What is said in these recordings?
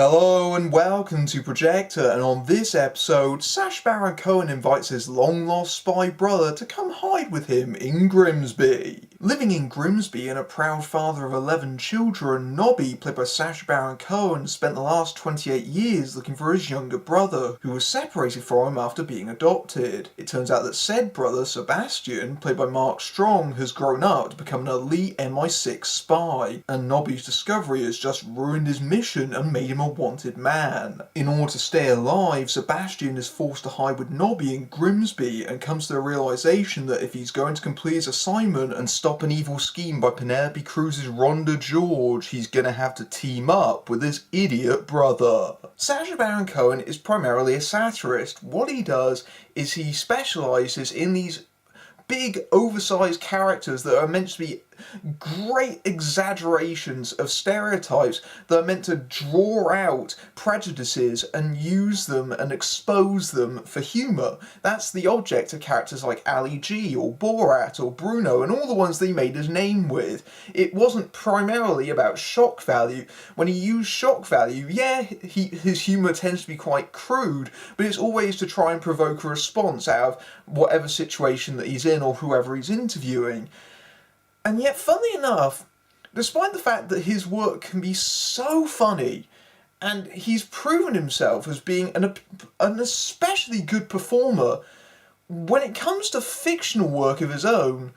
Hello and welcome to Projector, and on this episode, Sacha Baron Cohen invites his long-lost spy brother to come hide with him in Grimsby. Living in Grimsby and a proud father of 11 children, Nobby, played by Sacha Baron Cohen, spent the last 28 years looking for his younger brother, who was separated from him after being adopted. It turns out that said brother, Sebastian, played by Mark Strong, has grown up to become an elite MI6 spy, and Nobby's discovery has just ruined his mission and made him a wanted man. In order to stay alive, Sebastian is forced to hide with Nobby in Grimsby and comes to the realization that if he's going to complete his assignment and stop an evil scheme by Penelope Cruz's Rhonda George, he's gonna have to team up with his idiot brother. Sacha Baron Cohen is primarily a satirist. What he does is he specialises in these big, oversized characters that are meant to be great exaggerations of stereotypes that are meant to draw out prejudices and use them and expose them for humour. That's the object of characters like Ali G or Borat or Bruno and all the ones they made his name with. It wasn't primarily about shock value. When he used shock value, yeah, his humour tends to be quite crude, but it's always to try and provoke a response out of whatever situation that he's in or whoever he's interviewing. And yet, funnily enough, despite the fact that his work can be so funny, and he's proven himself as being an especially good performer, when it comes to fictional work of his own,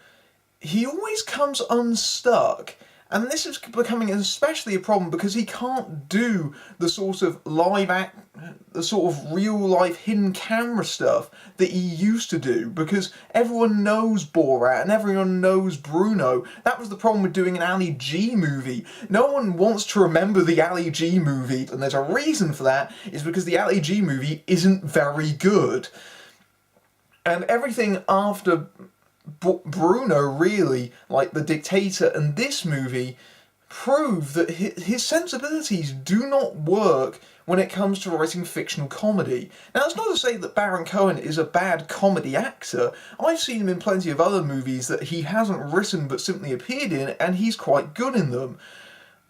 he always comes unstuck. And this is becoming especially a problem because he can't do the sort of real life hidden camera stuff that he used to do, because everyone knows Borat and everyone knows Bruno. That was the problem with doing an Ali G movie. No one wants to remember the Ali G movie, and there's a reason for that, is because the Ali G movie isn't very good. And everything after Bruno, really, like The Dictator and this movie, prove that his sensibilities do not work when it comes to writing fictional comedy. Now, that's not to say that Baron Cohen is a bad comedy actor. I've seen him in plenty of other movies that he hasn't written but simply appeared in, and he's quite good in them.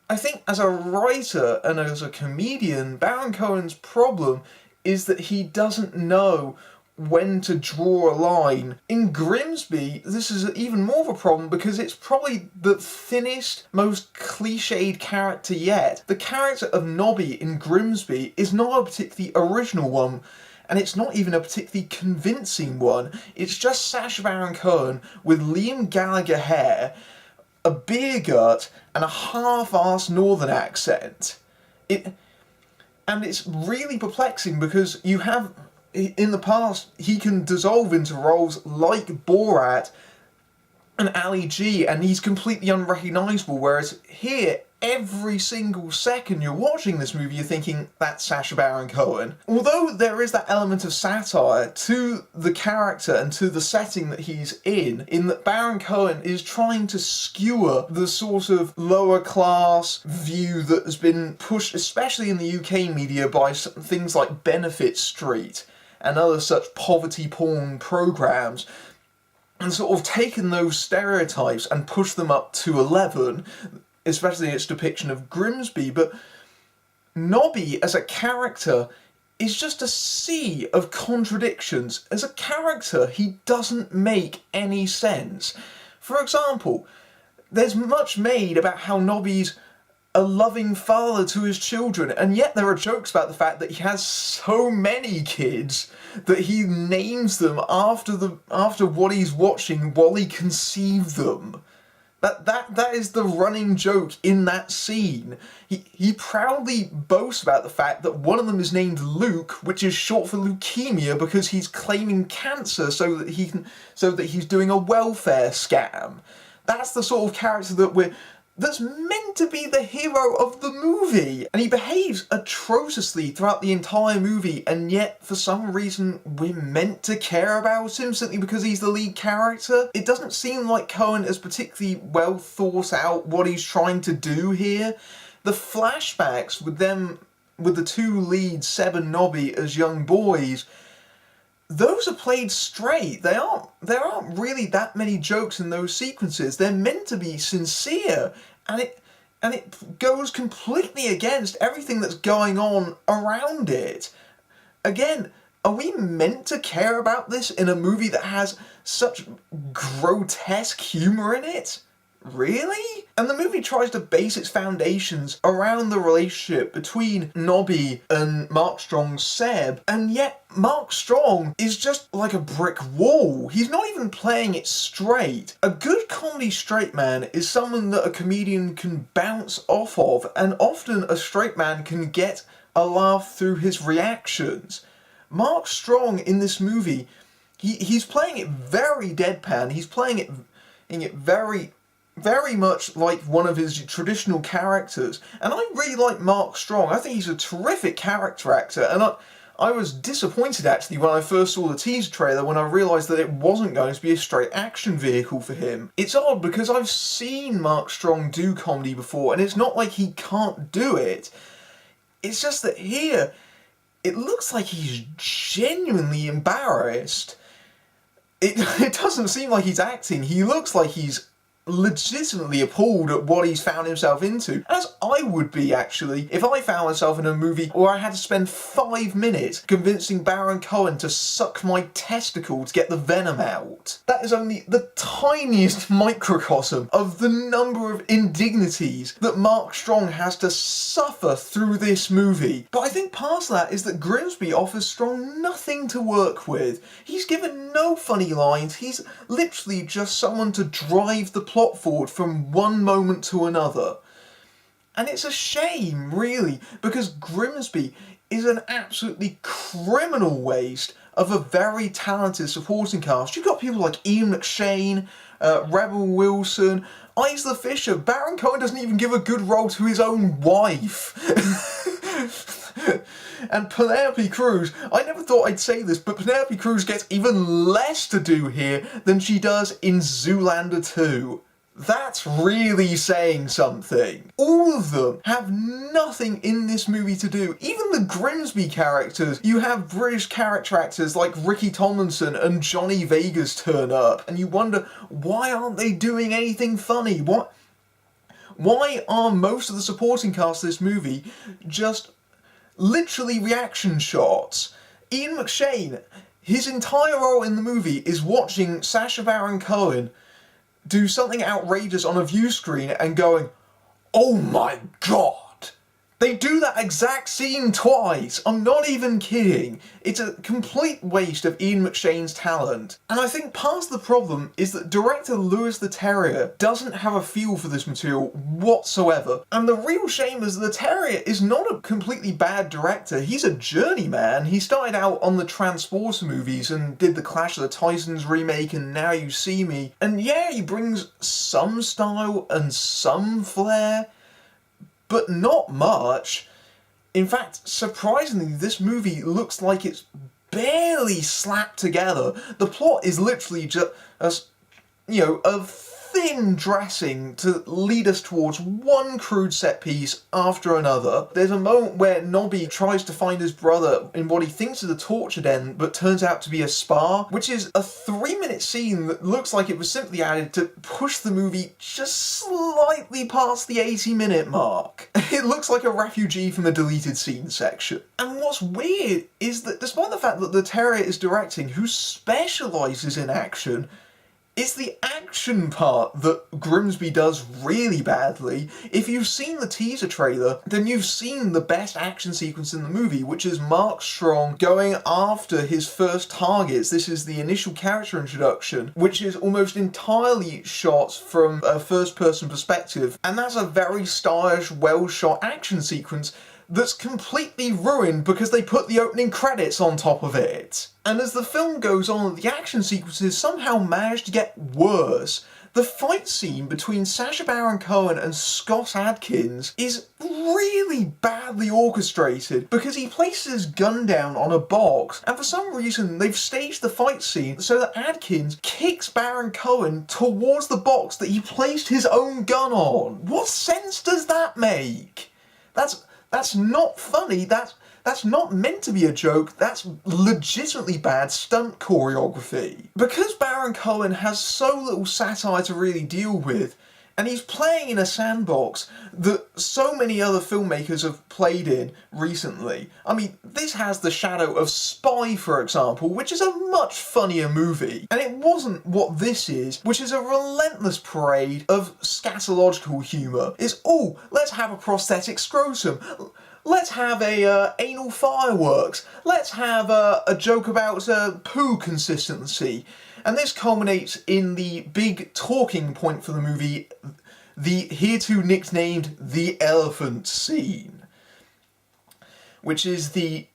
I think as a writer and as a comedian, Baron Cohen's problem is that he doesn't know when to draw a line. In Grimsby, this is even more of a problem because it's probably the thinnest, most cliched character yet. The character of Nobby in Grimsby is not a particularly original one, and it's not even a particularly convincing one. It's just Sacha Baron Cohen with Liam Gallagher hair, a beer gut, and a half-assed northern accent. And it's really perplexing because you have, in the past, he can dissolve into roles like Borat and Ali G, and he's completely unrecognisable, whereas here, every single second you're watching this movie, you're thinking, that's Sacha Baron Cohen. Although there is that element of satire to the character and to the setting that he's in that Baron Cohen is trying to skewer the sort of lower class view that has been pushed, especially in the UK media, by things like Benefit Street and other such poverty porn programmes, and sort of taken those stereotypes and pushed them up to 11, especially its depiction of Grimsby. But Nobby as a character is just a sea of contradictions. As a character, he doesn't make any sense. For example, there's much made about how Nobby's a loving father to his children, and yet there are jokes about the fact that he has so many kids that he names them after what he's watching while he conceived them. That is the running joke in that scene. He proudly boasts about the fact that one of them is named Luke, which is short for leukemia, because he's claiming cancer so that he's doing a welfare scam. That's the sort of character that's meant to be the hero of the movie, and he behaves atrociously throughout the entire movie, and yet for some reason we're meant to care about him simply because he's the lead character. It doesn't seem like Cohen has particularly well thought out what he's trying to do here. The flashbacks with the two leads, Seb and Nobby, as young boys, those are played straight. There aren't really that many jokes in those sequences. They're meant to be sincere, and and it goes completely against everything that's going on around it. Again, are we meant to care about this in a movie that has such grotesque humour in it? Really? And the movie tries to base its foundations around the relationship between Nobby and Mark Strong's Seb, and yet Mark Strong is just like a brick wall. He's not even playing it straight. A good comedy straight man is someone that a comedian can bounce off of, and often a straight man can get a laugh through his reactions. Mark Strong in this movie, he's playing it very deadpan. He's playing it very much like one of his traditional characters. And I really like Mark Strong. I think he's a terrific character actor. And I was disappointed actually when I first saw the teaser trailer when I realised that it wasn't going to be a straight action vehicle for him. It's odd because I've seen Mark Strong do comedy before, and it's not like he can't do it. It's just that here, it looks like he's genuinely embarrassed. It doesn't seem like he's acting. He looks like he's legitimately appalled at what he's found himself into, as I would be actually if I found myself in a movie where I had to spend 5 minutes convincing Baron Cohen to suck my testicle to get the venom out. That is only the tiniest microcosm of the number of indignities that Mark Strong has to suffer through this movie. But I think past that is that Grimsby offers Strong nothing to work with. He's given no funny lines. He's literally just someone to drive the plot forward from one moment to another. And it's a shame, really, because Grimsby is an absolutely criminal waste of a very talented supporting cast. You've got people like Ian McShane, Rebel Wilson, Isla Fisher. Baron Cohen doesn't even give a good role to his own wife. And Penelope Cruz, I never thought I'd say this, but Penelope Cruz gets even less to do here than she does in Zoolander 2. That's really saying something. All of them have nothing in this movie to do. Even the Grimsby characters, you have British character actors like Ricky Tomlinson and Johnny Vegas turn up, and you wonder, why aren't they doing anything funny? Why are most of the supporting cast of this movie just literally reaction shots? Ian McShane, his entire role in the movie is watching Sacha Baron Cohen do something outrageous on a view screen and going, "Oh my god." They do that exact scene twice. I'm not even kidding. It's a complete waste of Ian McShane's talent. And I think part of the problem is that director Louis Leterrier doesn't have a feel for this material whatsoever. And the real shame is Leterrier is not a completely bad director. He's a journeyman. He started out on the Transporter movies and did the Clash of the Titans remake and Now You See Me. And yeah, he brings some style and some flair, but not much. In fact, surprisingly, this movie looks like it's barely slapped together. The plot is literally just, a thin dressing to lead us towards one crude set piece after another. There's a moment where Nobby tries to find his brother in what he thinks is a torture den, but turns out to be a spa, which is a 3-minute scene that looks like it was simply added to push the movie just slightly past the 80-minute mark. It looks like a refugee from the deleted scenes section. And what's weird is that despite the fact that Leterrier is directing, who specialises in action, it's the action part that Grimsby does really badly. If you've seen the teaser trailer, then you've seen the best action sequence in the movie, which is Mark Strong going after his first targets. This is the initial character introduction, which is almost entirely shot from a first-person perspective. And that's a very stylish, well-shot action sequence that's completely ruined because they put the opening credits on top of it. And as the film goes on, the action sequences somehow manage to get worse. The fight scene between Sacha Baron Cohen and Scott Adkins is really badly orchestrated because he places his gun down on a box, and for some reason they've staged the fight scene so that Adkins kicks Baron Cohen towards the box that he placed his own gun on. What sense does that make? That's not funny, that's not meant to be a joke, that's legitimately bad stunt choreography. Because Baron Cohen has so little satire to really deal with, And he's playing in a sandbox that so many other filmmakers have played in recently. I mean, this has the shadow of Spy, for example, which is a much funnier movie. And it wasn't what this is, which is a relentless parade of scatological humour. It's, oh, let's have a prosthetic scrotum. Let's have a anal fireworks. Let's have a joke about poo consistency. And this culminates in the big talking point for the movie, the hereto nicknamed the elephant scene, which is the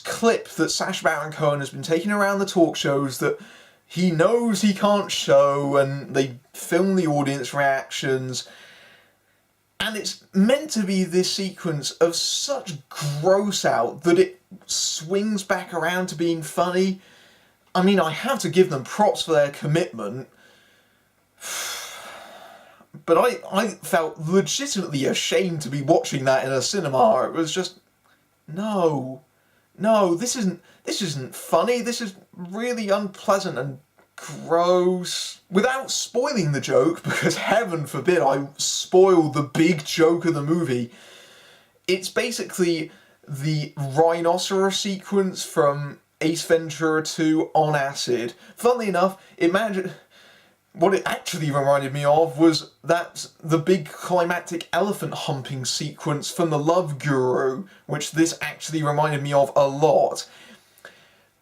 clip that Sacha Baron Cohen has been taking around the talk shows that he knows he can't show, and they film the audience reactions. And it's meant to be this sequence of such gross out that it swings back around to being funny. I mean, I have to give them props for their commitment. But I felt legitimately ashamed to be watching that in a cinema. It was just, no, this isn't funny. This is really unpleasant and gross. Without spoiling the joke, because heaven forbid I spoil the big joke of the movie, it's basically the rhinoceros sequence from Ace Ventura 2 on acid. Funnily enough, what it actually reminded me of was the big climactic elephant humping sequence from The Love Guru, which this actually reminded me of a lot.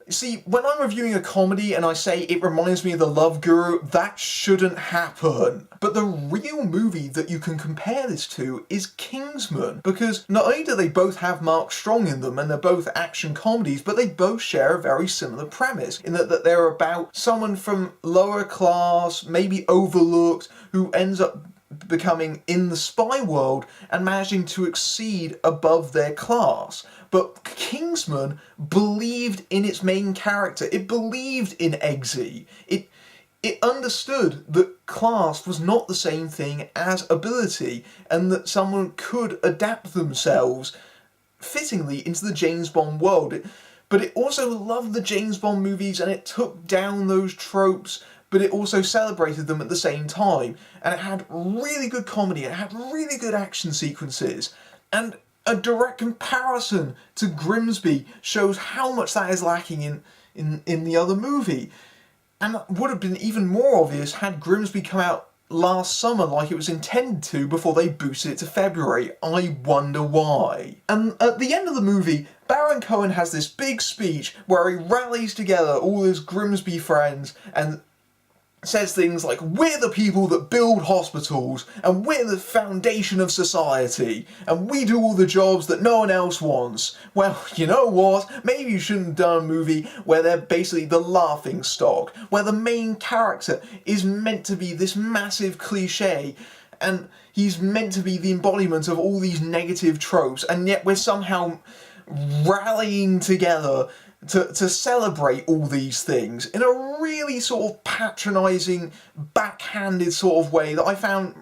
See, when I'm reviewing a comedy and I say it reminds me of The Love Guru, that shouldn't happen. But the real movie that you can compare this to is Kingsman, because not only do they both have Mark Strong in them and they're both action comedies, but they both share a very similar premise, in that they're about someone from lower class, maybe overlooked, who ends up becoming in the spy world and managing to exceed above their class. But Kingsman believed in its main character. It believed in Eggsy. It understood that class was not the same thing as ability, and that someone could adapt themselves fittingly into the James Bond world. But it also loved the James Bond movies, and it took down those tropes, but it also celebrated them at the same time. And it had really good comedy, it had really good action sequences. And a direct comparison to Grimsby shows how much that is lacking in the other movie. And that would have been even more obvious had Grimsby come out last summer like it was intended to before they boosted it to February. I wonder why. And at the end of the movie, Baron Cohen has this big speech where he rallies together all his Grimsby friends and says things like, we're the people that build hospitals, and we're the foundation of society, and we do all the jobs that no one else wants. Well, you know what? Maybe you shouldn't have done a movie where they're basically the laughing stock, where the main character is meant to be this massive cliche, and he's meant to be the embodiment of all these negative tropes, and yet we're somehow rallying together to celebrate all these things in a really sort of patronising, backhanded sort of way that I found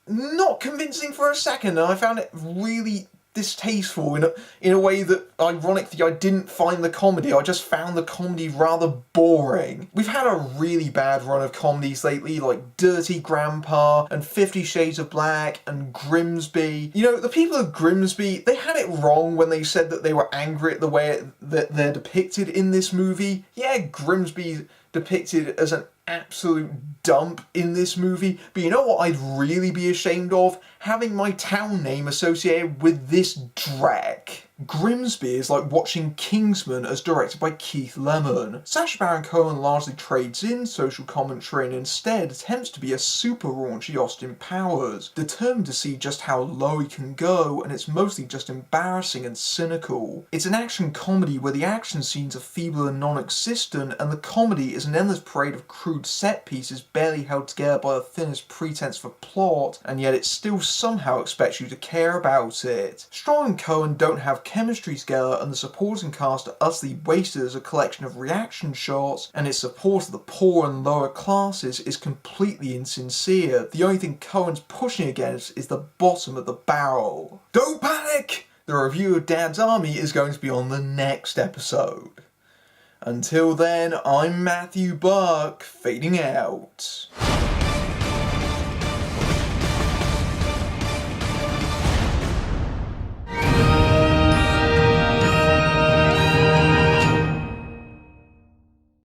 not convincing for a second, and I found it really distasteful in a way that, ironically, I didn't find the comedy. I just found the comedy rather boring. We've had a really bad run of comedies lately, like Dirty Grandpa and 50 Shades of Black and Grimsby. You know, the people of Grimsby, they had it wrong when they said that they were angry at the way that they're depicted in this movie. Yeah, Grimsby's depicted as an absolute dump in this movie, but you know what I'd really be ashamed of? Having my town name associated with this dreck. Grimsby is like watching Kingsman as directed by Keith Lemon. Sacha Baron Cohen largely trades in social commentary and instead attempts to be a super raunchy Austin Powers, determined to see just how low he can go, and it's mostly just embarrassing and cynical. It's an action comedy where the action scenes are feeble and non-existent, and the comedy is an endless parade of crude set pieces barely held together by the thinnest pretense for plot, and yet it still somehow expects you to care about it. Strong and Cohen don't have chemistry together, and the supporting cast are utterly wasted as a collection of reaction shots, and its support of the poor and lower classes is completely insincere. The only thing Cohen's pushing against is the bottom of the barrel. Don't panic! The review of Dad's Army is going to be on the next episode. Until then, I'm Matthew Buck, fading out.